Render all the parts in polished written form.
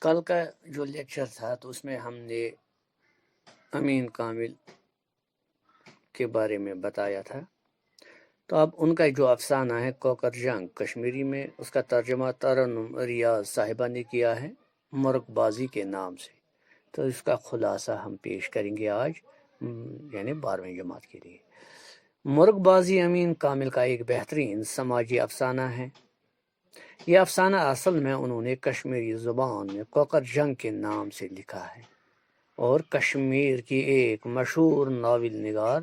کل کا جو لیکچر تھا تو اس میں ہم نے امین کامل کے بارے میں بتایا تھا. تو اب ان کا جو افسانہ ہے کوکر جنگ، کشمیری میں اس کا ترجمہ ترنم ریاض صاحبہ نے کیا ہے مرغ بازی کے نام سے. تو اس کا خلاصہ ہم پیش کریں گے آج، یعنی 12ویں جماعت کے لیے. مرغ بازی امین کامل کا ایک بہترین سماجی افسانہ ہے. یہ افسانہ اصل میں انہوں نے کشمیری زبان میں کوکر جنگ کے نام سے لکھا ہے، اور کشمیر کی ایک مشہور ناول نگار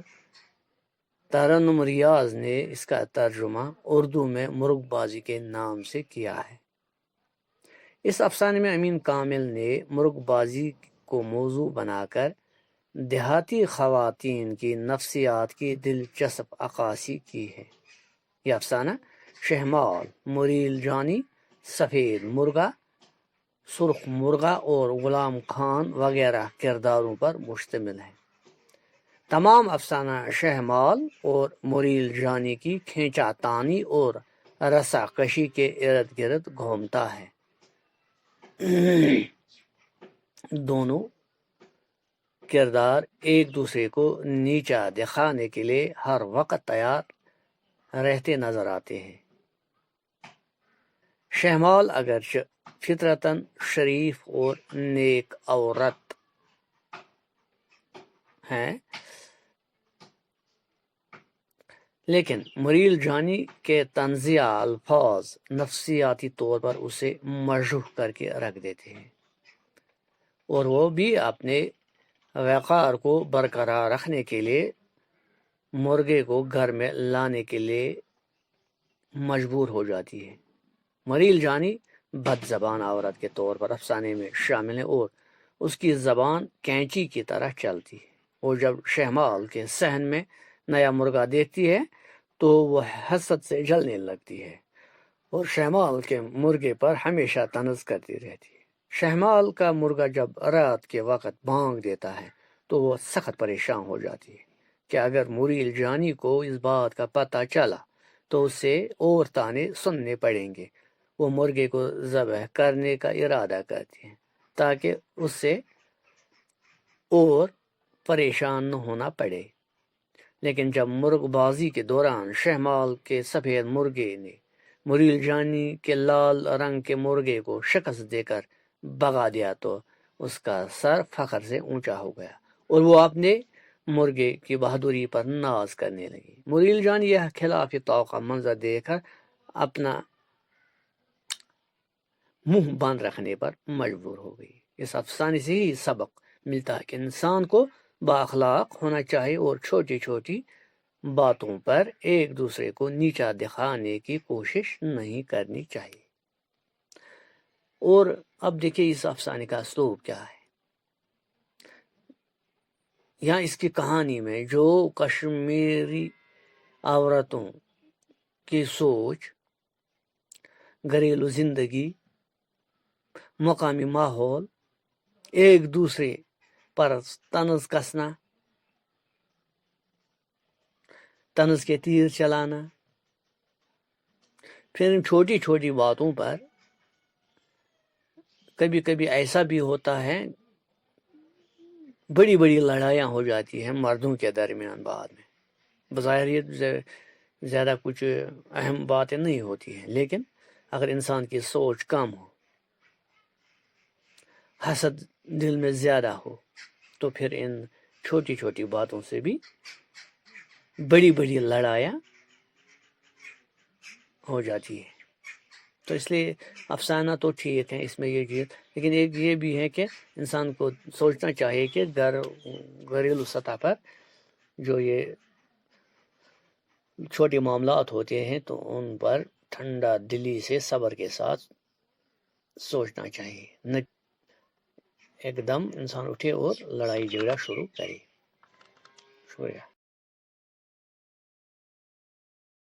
ترنم ریاض نے اس کا ترجمہ اردو میں مرغ بازی کے نام سے کیا ہے. اس افسانے میں امین کامل نے مرغ بازی کو موضوع بنا کر دیہاتی خواتین کی نفسیات کی دلچسپ عکاسی کی ہے. یہ افسانہ شہمال، مریل جانی، سفید مرغا، سرخ مرغا اور غلام خان وغیرہ کرداروں پر مشتمل ہے. تمام افسانہ شہمال اور مریل جانی کی کھینچا تانی اور رسا کشی کے ارد گرد گھومتا ہے. دونوں کردار ایک دوسرے کو نیچا دکھانے کے لیے ہر وقت تیار رہتے نظر آتے ہیں. شہمال اگرچہ فطرتاً شریف اور نیک عورت ہیں، لیکن مریل جانی کے طنزیہ الفاظ نفسیاتی طور پر اسے مجروح کر کے رکھ دیتے ہیں، اور وہ بھی اپنے وقار کو برقرار رکھنے کے لیے مرغے کو گھر میں لانے کے لیے مجبور ہو جاتی ہے. مریل جانی بد زبان عورت کے طور پر افسانے میں شامل ہے اور اس کی زبان کینچی کی طرح چلتی ہے. اور جب شہمال کے صحن میں نیا مرغا دیکھتی ہے تو وہ حسد سے جلنے لگتی ہے اور شہمال کے مرغے پر ہمیشہ طنز کرتی رہتی ہے. شہمال کا مرغا جب رات کے وقت بھونک دیتا ہے تو وہ سخت پریشان ہو جاتی ہے کہ اگر مریل جانی کو اس بات کا پتہ چلا تو اسے اور تانے سننے پڑیں گے. وہ مرغے کو ذبح کرنے کا ارادہ کرتی ہیں تاکہ اس سے اور پریشان نہ ہونا پڑے. لیکن جب مرغ بازی کے دوران شہمال کے سفید مرغے نے مریل جانی کے لال رنگ کے مرغے کو شکست دے کر بھگا دیا تو اس کا سر فخر سے اونچا ہو گیا اور وہ اپنے مرغے کی بہادری پر ناز کرنے لگی. مریل جانی یہ خلاف توقع منظر دیکھ کر اپنا منہ بند رکھنے پر مجبور ہو گئی. اس افسانے سے ہی سبق ملتا ہے کہ انسان کو بااخلاق ہونا چاہیے اور چھوٹی چھوٹی باتوں پر ایک دوسرے کو نیچا دکھانے کی کوشش نہیں کرنی چاہیے. اور اب دیکھیے اس افسانے کا اسلوب کیا ہے. یہاں اس کی کہانی میں جو کشمیری عورتوں کی سوچ، گھریلو زندگی، مقامی ماحول، ایک دوسرے پر طنز کسنا، طنز کے تیر چلانا، پھر ان چھوٹی چھوٹی باتوں پر کبھی کبھی ایسا بھی ہوتا ہے بڑی بڑی لڑائیاں ہو جاتی ہیں مردوں کے درمیان. بعد میں بظاہر یہ زیادہ کچھ اہم باتیں نہیں ہوتی ہیں، لیکن اگر انسان کی سوچ کم ہو، حسد دل میں زیادہ ہو، تو پھر ان چھوٹی چھوٹی باتوں سے بھی بڑی بڑی لڑائیاں ہو جاتی ہیں. تو اس لیے افسانہ تو ٹھیک ہے، اس میں یہ چیز، لیکن ایک یہ بھی ہے کہ انسان کو سوچنا چاہیے کہ گھریلو سطح پر جو یہ چھوٹے معاملات ہوتے ہیں تو ان پر ٹھنڈا دلی سے صبر کے ساتھ سوچنا چاہیے، نہ ایک دم انسان اٹھے اور لڑائی جھگڑا شروع کرے. شکریہ.